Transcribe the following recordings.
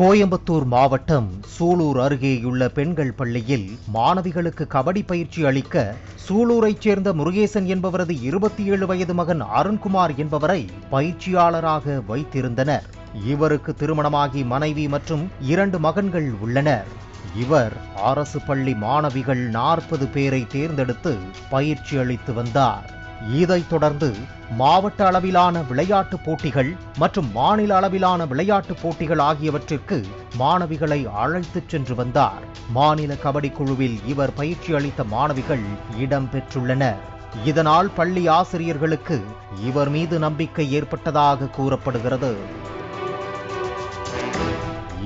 கோயம்புத்தூர் மாவட்டம் சூலூர் அருகேயுள்ள பெண்கள் பள்ளியில் மாணவிகளுக்கு கபடி பயிற்சி அளிக்க சூலூரைச் சேர்ந்த முருகேசன் என்பவரது 27 வயது மகன் அருண்குமார் என்பவரை பயிற்சியாளராக வைத்திருந்தனர். இவருக்கு திருமணமாகி மனைவி மற்றும் 2 மகன்கள் உள்ளனர். இவர் அரசு பள்ளி மாணவிகள் 40 பேரை தேர்ந்தெடுத்து பயிற்சி அளித்து வந்தார். இதைத் தொடர்ந்து மாவட்ட அளவிலான விளையாட்டுப் போட்டிகள் மற்றும் மாநில அளவிலான விளையாட்டுப் போட்டிகள் ஆகியவற்றிற்கு மாணவிகளை அழைத்துச் சென்று வந்தார். மாநில கபடி குழுவில் இவர் பயிற்சி அளித்த மாணவிகள் இடம்பெற்றுள்ளனர். இதனால் பள்ளி ஆசிரியர்களுக்கு இவர் மீது நம்பிக்கை ஏற்பட்டதாக கூறப்படுகிறது.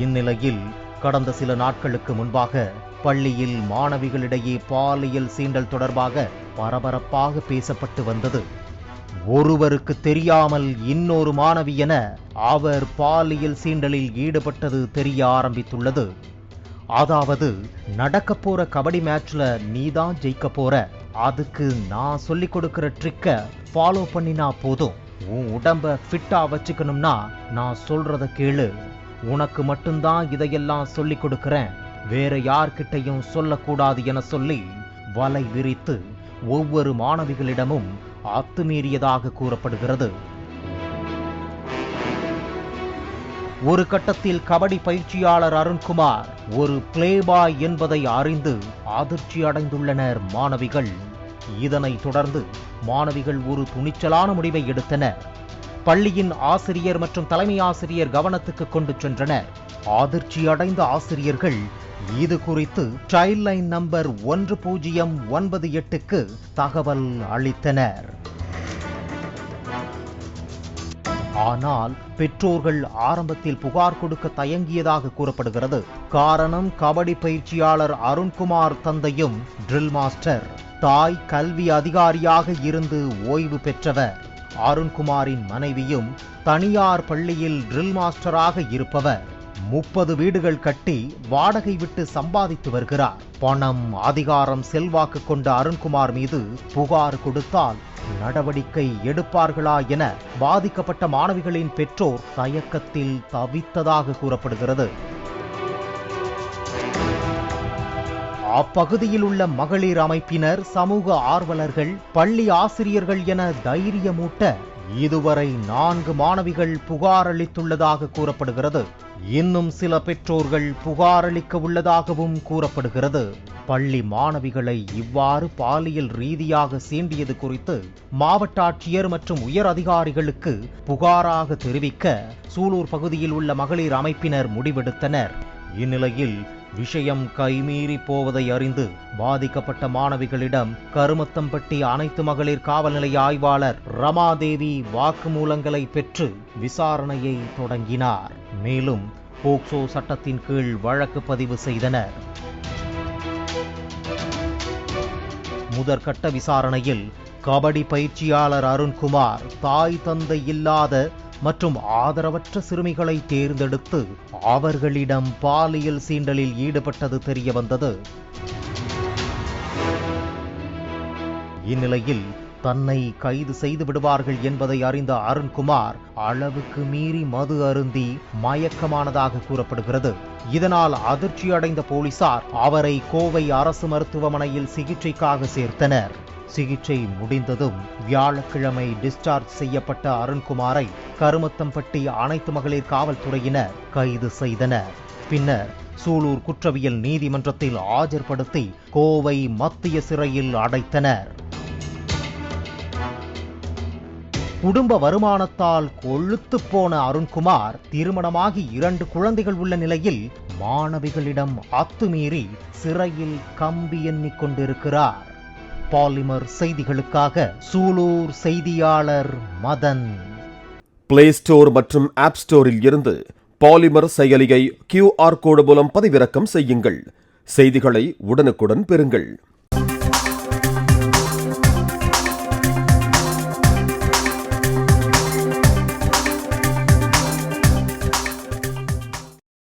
இந்நிலையில் கடந்த சில நாட்களுக்கு முன்பாக பள்ளியில் மாணவிகளிடையே பாலியல் சீண்டல் தொடர்பாக பரபரப்பாக பேசப்பட்டு வந்தது. ஒருவருக்கு தெரியாமல் இன்னொரு மாணவி என அவர் பாலியல் சீண்டலில் ஈடுபட்டது தெரிய ஆரம்பித்துள்ளது. அதாவது, நடக்க போற கபடி மேட்ச்ல நீதான் ஜெயிக்க போற, அதுக்கு நான் சொல்லி கொடுக்கிற ட்ரிக்க ஃபாலோ பண்ணினா போதும், உன் உடம்ப ஃபிட்டா வச்சுக்கணும்னா நான் சொல்றத கேளு, உனக்கு மட்டும்தான் இதையெல்லாம் சொல்லி கொடுக்கிறேன், வேற யார்கிட்டையும் சொல்லக்கூடாது என சொல்லி வலை விரித்து ஒவ்வொரு மாணவிகளிடமும் அத்துமீறியதாக கூறப்படுகிறது. ஒரு கட்டத்தில் கபடி பயிற்சியாளர் அருண்குமார் ஒரு பிளேபாய் என்பதை அறிந்து அதிர்ச்சி அடைந்துள்ளனர் மாணவிகள். இதனைத் தொடர்ந்து மாணவிகள் ஒரு துணிச்சலான முடிவை எடுத்தனர். பள்ளியின் ஆசிரியர் மற்றும் தலைமை ஆசிரியர் கவனத்துக்கு கொண்டு சென்றனர். அதிர்ச்சி அடைந்த ஆசிரியர்கள் இது குறித்து சைல்ட் லைன் நம்பர் 1098க்கு தகவல் அளித்தனர். ஆனால் பெற்றோர்கள் ஆரம்பத்தில் புகார் கொடுக்க தயங்கியதாக கூறப்படுகிறது. காரணம், கபடி பயிற்சியாளர் அருண்குமார் தந்தையும் ட்ரில் மாஸ்டர், தாய் கல்வி அதிகாரியாக இருந்து ஓய்வு பெற்றவர். அருண்குமாரின் மனைவியும் தனியார் பள்ளியில் ட்ரில் மாஸ்டராக இருப்பவர். 30 வீடுகள் கட்டி வாடகை விட்டு சம்பாதித்து வருகிறார். பணம், அதிகாரம், செல்வாக்கு கொண்ட அருண்குமார் மீது புகார் கொடுத்தால் நடவடிக்கை எடுப்பார்களா என பாதிக்கப்பட்ட மாணவிகளின் பெற்றோர் தயக்கத்தில் தவித்ததாக கூறப்படுகிறது. அப்பகுதியில் உள்ள மகளிர் அமைப்பினர், சமூக ஆர்வலர்கள், பள்ளி ஆசிரியர்கள் என தைரியமூட்ட இதுவரை 4 மாணவிகள் புகார் அளித்துள்ளதாக கூறப்படுகிறது. இன்னும் சில பெற்றோர்கள் புகார் அளிக்க உள்ளதாகவும் கூறப்படுகிறது. பள்ளி மாணவிகளை இவ்வாறு பாலியல் ரீதியாக சீண்டியது குறித்து மாவட்ட ஆட்சியர் மற்றும் உயர் அதிகாரிகளுக்கு புகாராக தெரிவிக்க சூலூர் பகுதியில் உள்ள மகளிர் அமைப்பினர் முடிவெடுத்தனர். இந்நிலையில் விஷயம் கைமீறி போவதை அறிந்து பாதிக்கப்பட்ட மாணவிகளிடம் கருமத்தம்பட்டி அனைத்து மகளிர் காவல் நிலைய ஆய்வாளர் ரமாதேவி வாக்குமூலங்களை பெற்று விசாரணையை தொடங்கினார். மேலும் போக்சோ சட்டத்தின் கீழ் வழக்கு பதிவு செய்தனர். முதற்கட்ட விசாரணையில் கபடி பயிற்சியாளர் அருண்குமார் தாய் தந்தை இல்லாத மற்றும் ஆதரவற்ற சிறுமிகளை தேர்ந்தெடுத்து அவர்களிடம் பாலியல் சீண்டலில் ஈடுபட்டது தெரிய வந்தது. இந்நிலையில் தன்னை கைது செய்து விடுவார்கள் என்பதை அறிந்த அருண்குமார் அளவுக்கு மீறி மது அருந்தி மயக்கமானதாக கூறப்படுகிறது. இதனால் அதிர்ச்சி அடைந்த போலீசார் அவரை கோவை அரசு மருத்துவமனையில் சிகிச்சைக்காக சேர்த்தனர். சிகிச்சை முடிந்ததும் வியாழக்கிழமை டிஸ்சார்ஜ் செய்யப்பட்ட அருண்குமாரை கருமத்தம்பட்டி அனைத்து மகளிர் காவல்துறையினர் கைது செய்தனர். பின்னர் சூலூர் குற்றவியல் நீதிமன்றத்தில் ஆஜர்படுத்தி கோவை மத்திய சிறையில் அடைத்தனர். குடும்ப வருமானத்தால் கொழுத்து போன அருண்குமார் திருமணமாகி 2 குழந்தைகள் உள்ள நிலையில் மாணவிகளிடம் அத்துமீறி சிறையில் கம்பி எண்ணிக் கொண்டிருக்கிறார். பாலிமர் செய்திகளுக்காக சூலூர் செய்தியாளர் மதன். பிளே ஸ்டோர் மற்றும் ஆப் ஸ்டோரில் இருந்து பாலிமர் செயலியை QR கோடு மூலம் பதிவிறக்கம் செய்யுங்கள். செய்திகளை உடனுக்குடன் பெறுங்கள்.